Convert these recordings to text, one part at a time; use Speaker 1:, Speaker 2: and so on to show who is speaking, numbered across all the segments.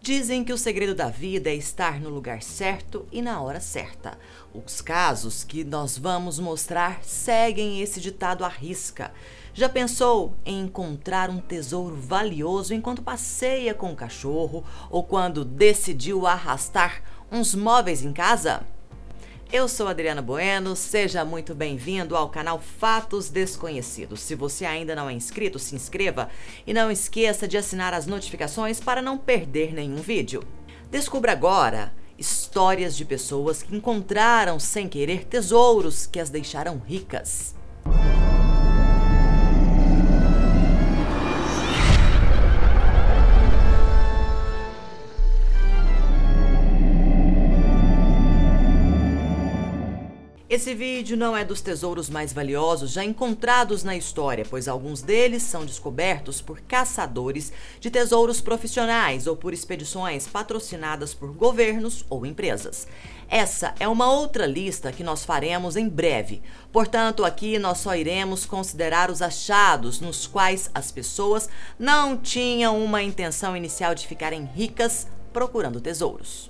Speaker 1: Dizem que o segredo da vida é estar no lugar certo e na hora certa. Os casos que nós vamos mostrar seguem esse ditado à risca. Já pensou em encontrar um tesouro valioso enquanto passeia com o cachorro ou quando decidiu arrastar uns móveis em casa? Eu sou Adriana Bueno, seja muito bem-vindo ao canal Fatos Desconhecidos. Se você ainda não é inscrito, se inscreva e não esqueça de assinar as notificações para não perder nenhum vídeo. Descubra agora histórias de pessoas que encontraram sem querer tesouros que as deixaram ricas. Esse vídeo não é dos tesouros mais valiosos já encontrados na história, pois alguns deles são descobertos por caçadores de tesouros profissionais ou por expedições patrocinadas por governos ou empresas. Essa é uma outra lista que nós faremos em breve. Portanto, aqui nós só iremos considerar os achados nos quais as pessoas não tinham uma intenção inicial de ficarem ricas procurando tesouros.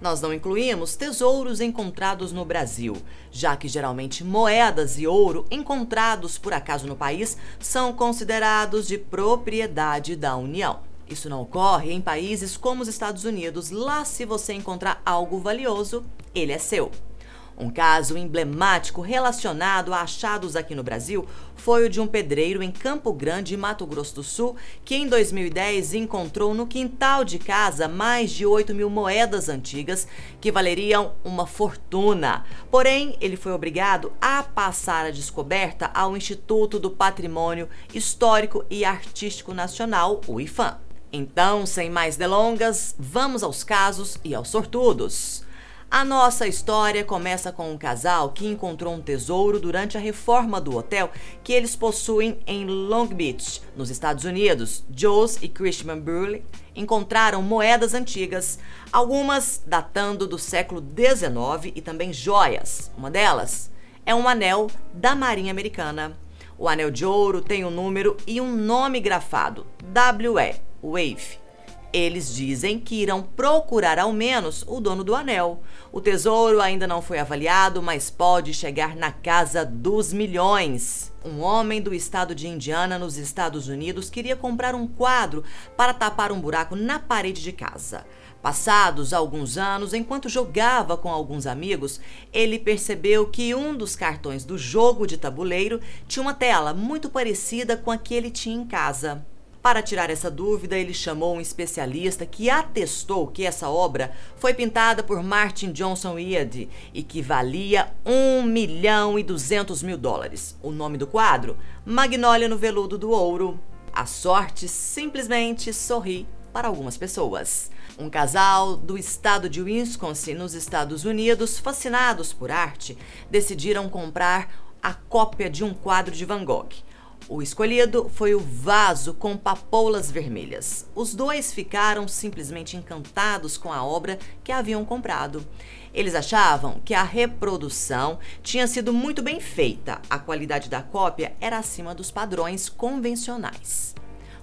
Speaker 1: Nós não incluímos tesouros encontrados no Brasil, já que geralmente moedas e ouro encontrados por acaso no país são considerados de propriedade da União. Isso não ocorre em países como os Estados Unidos. Lá, se você encontrar algo valioso, ele é seu. Um caso emblemático relacionado a achados aqui no Brasil foi o de um pedreiro em Campo Grande, Mato Grosso do Sul, que em 2010 encontrou no quintal de casa mais de 8.000 moedas antigas que valeriam uma fortuna. Porém, ele foi obrigado a passar a descoberta ao Instituto do Patrimônio Histórico e Artístico Nacional, o IPHAN. Então, sem mais delongas, vamos aos casos e aos sortudos. A nossa história começa com um casal que encontrou um tesouro durante a reforma do hotel que eles possuem em Long Beach, nos Estados Unidos. Jules e Christian Burley encontraram moedas antigas, algumas datando do século XIX e também joias. Uma delas é um anel da Marinha Americana. O anel de ouro tem um número e um nome grafado, WE, Wave. Eles dizem que irão procurar ao menos o dono do anel. O tesouro ainda não foi avaliado, mas pode chegar na casa dos milhões. Um homem do estado de Indiana, nos Estados Unidos, queria comprar um quadro para tapar um buraco na parede de casa. Passados alguns anos, enquanto jogava com alguns amigos, ele percebeu que um dos cartões do jogo de tabuleiro tinha uma tela muito parecida com a que ele tinha em casa. Para tirar essa dúvida, ele chamou um especialista que atestou que essa obra foi pintada por Martin Johnson Eade e que valia $1.200.000. O nome do quadro? Magnólia no Veludo do Ouro. A sorte simplesmente sorri para algumas pessoas. Um casal do estado de Wisconsin, nos Estados Unidos, fascinados por arte, decidiram comprar a cópia de um quadro de Van Gogh. O escolhido foi o vaso com papoulas vermelhas. Os dois ficaram simplesmente encantados com a obra que haviam comprado. Eles achavam que a reprodução tinha sido muito bem feita. A qualidade da cópia era acima dos padrões convencionais.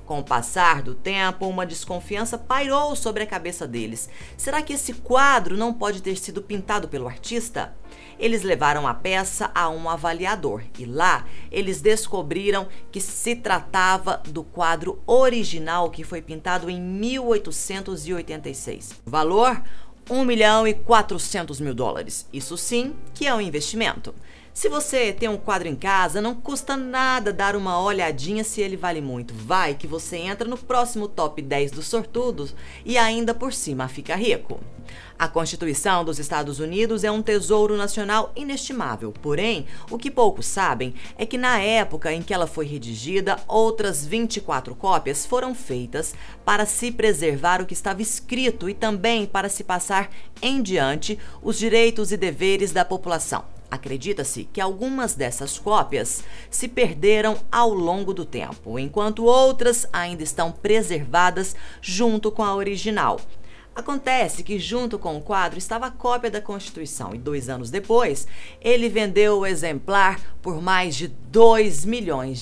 Speaker 1: Com o passar do tempo, uma desconfiança pairou sobre a cabeça deles. Será que esse quadro não pode ter sido pintado pelo artista? Eles levaram a peça a um avaliador e lá eles descobriram que se tratava do quadro original que foi pintado em 1886. O valor? $1.400.000. Isso sim que é um investimento. Se você tem um quadro em casa, não custa nada dar uma olhadinha se ele vale muito. Vai que você entra no próximo top 10 dos sortudos e ainda por cima fica rico. A Constituição dos Estados Unidos é um tesouro nacional inestimável, porém, o que poucos sabem é que na época em que ela foi redigida, outras 24 cópias foram feitas para se preservar o que estava escrito e também para se passar em diante os direitos e deveres da população. Acredita-se que algumas dessas cópias se perderam ao longo do tempo, enquanto outras ainda estão preservadas junto com a original. Acontece que junto com o quadro estava a cópia da Constituição e 2 anos depois ele vendeu o exemplar por mais de $2 milhões.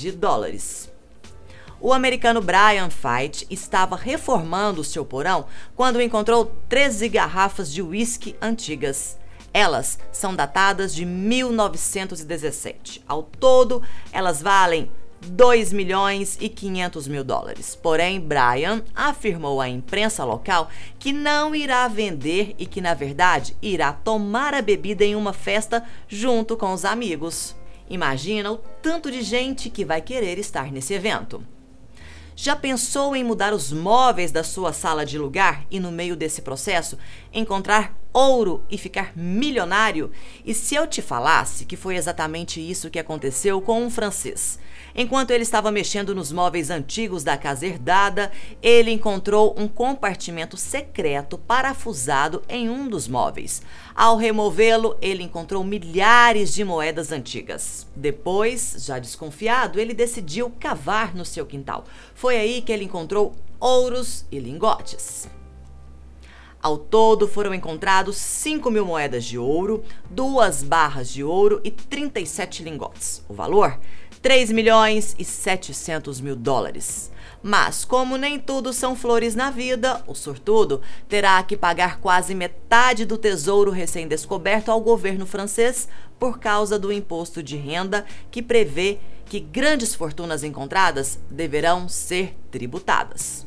Speaker 1: O americano Brian Fite estava reformando seu porão quando encontrou 13 garrafas de uísque antigas. Elas são datadas de 1917. Ao todo, elas valem $2.500.000. Porém, Brian afirmou à imprensa local que não irá vender e que, na verdade, irá tomar a bebida em uma festa junto com os amigos. Imagina o tanto de gente que vai querer estar nesse evento. Já pensou em mudar os móveis da sua sala de lugar e, no meio desse processo, encontrar ouro e ficar milionário? E se eu te falasse que foi exatamente isso que aconteceu com um francês? Enquanto ele estava mexendo nos móveis antigos da casa herdada, ele encontrou um compartimento secreto parafusado em um dos móveis. Ao removê-lo, ele encontrou milhares de moedas antigas. Depois, já desconfiado, ele decidiu cavar no seu quintal. Foi aí que ele encontrou ouros e lingotes. Ao todo, foram encontrados 5.000 moedas de ouro, 2 barras de ouro e 37 lingotes. O valor? $3.700.000. Mas, como nem tudo são flores na vida, o sortudo terá que pagar quase metade do tesouro recém-descoberto ao governo francês por causa do imposto de renda que prevê que grandes fortunas encontradas deverão ser tributadas.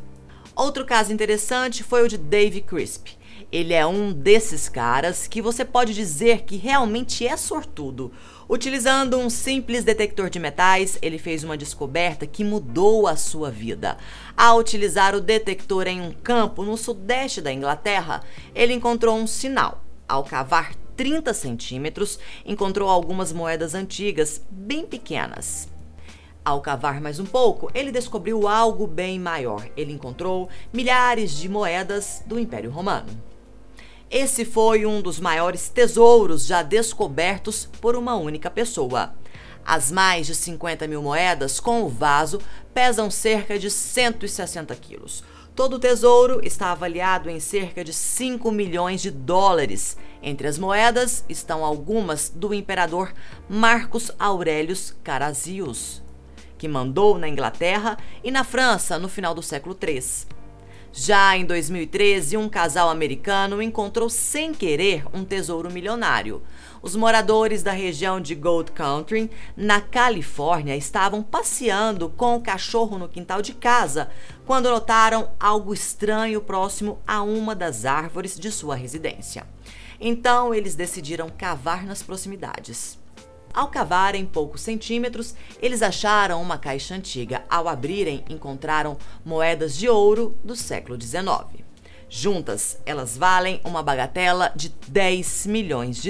Speaker 1: Outro caso interessante foi o de Dave Crisp. Ele é um desses caras que você pode dizer que realmente é sortudo. Utilizando um simples detector de metais, ele fez uma descoberta que mudou a sua vida. Ao utilizar o detector em um campo no sudeste da Inglaterra, ele encontrou um sinal. Ao cavar 30 centímetros, encontrou algumas moedas antigas, bem pequenas. Ao cavar mais um pouco, ele descobriu algo bem maior. Ele encontrou milhares de moedas do Império Romano. Esse foi um dos maiores tesouros já descobertos por uma única pessoa. As mais de 50.000 moedas com o vaso pesam cerca de 160 quilos. Todo o tesouro está avaliado em cerca de $5 milhões. Entre as moedas estão algumas do imperador Marcus Aurelius Carasius, que mandou na Inglaterra e na França no final do século III. Já em 2013, um casal americano encontrou sem querer um tesouro milionário. Os moradores da região de Gold Country, na Califórnia, estavam passeando com o cachorro no quintal de casa quando notaram algo estranho próximo a uma das árvores de sua residência. Então, eles decidiram cavar nas proximidades. Ao cavarem poucos centímetros, eles acharam uma caixa antiga. Ao abrirem, encontraram moedas de ouro do século XIX. Juntas, elas valem uma bagatela de $10 milhões.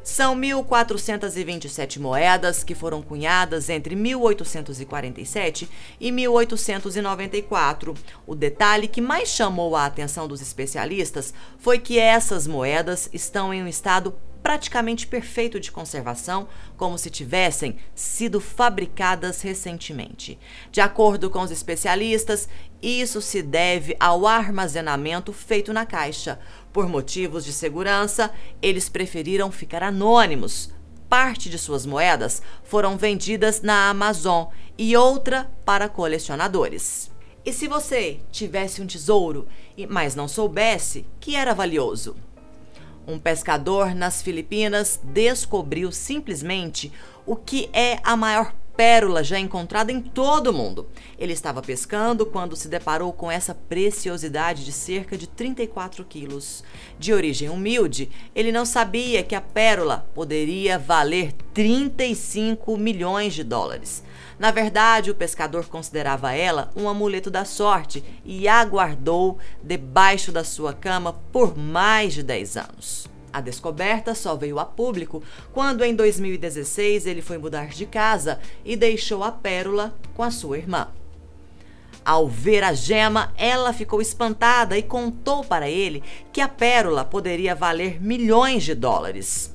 Speaker 1: São 1.427 moedas que foram cunhadas entre 1847 e 1894. O detalhe que mais chamou a atenção dos especialistas foi que essas moedas estão em um estado praticamente perfeito de conservação, como se tivessem sido fabricadas recentemente. De acordo com os especialistas, isso se deve ao armazenamento feito na caixa. Por motivos de segurança, eles preferiram ficar anônimos. Parte de suas moedas foram vendidas na Amazon e outra para colecionadores. E se você tivesse um tesouro, mas não soubesse que era valioso? Um pescador nas Filipinas descobriu simplesmente o que é a maior pérola já encontrada em todo o mundo. Ele estava pescando quando se deparou com essa preciosidade de cerca de 34 quilos. De origem humilde, ele não sabia que a pérola poderia valer $35 milhões. Na verdade, o pescador considerava ela um amuleto da sorte e a guardou debaixo da sua cama por mais de 10 anos. A descoberta só veio a público quando, em 2016, ele foi mudar de casa e deixou a pérola com a sua irmã. Ao ver a gema, ela ficou espantada e contou para ele que a pérola poderia valer milhões de dólares.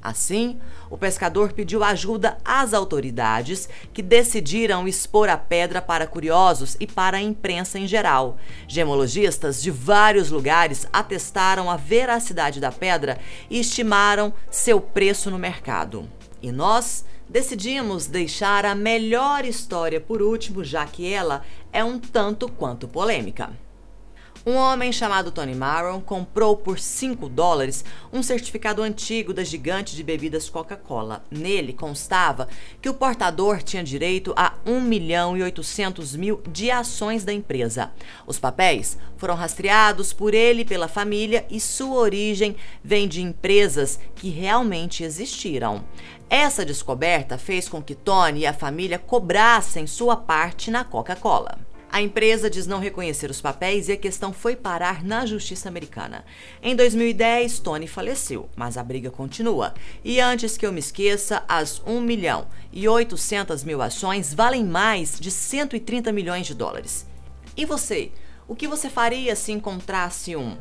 Speaker 1: Assim, o pescador pediu ajuda às autoridades, que decidiram expor a pedra para curiosos e para a imprensa em geral. Gemologistas de vários lugares atestaram a veracidade da pedra e estimaram seu preço no mercado. E nós decidimos deixar a melhor história por último, já que ela é um tanto quanto polêmica. Um homem chamado Tony Maron comprou por $5 um certificado antigo da gigante de bebidas Coca-Cola. Nele constava que o portador tinha direito a 1.800.000 de ações da empresa. Os papéis foram rastreados por ele e pela família e sua origem vem de empresas que realmente existiram. Essa descoberta fez com que Tony e a família cobrassem sua parte na Coca-Cola. A empresa diz não reconhecer os papéis e a questão foi parar na justiça americana. Em 2010, Tony faleceu, mas a briga continua. E antes que eu me esqueça, as 1.800.000 ações valem mais de 130 milhões de dólares. E você? O que você faria se encontrasse um?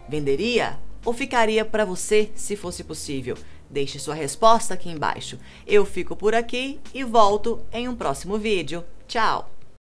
Speaker 1: Venderia? Ou ficaria para você se fosse possível? Deixe sua resposta aqui embaixo. Eu fico por aqui e volto em um próximo vídeo. Tchau!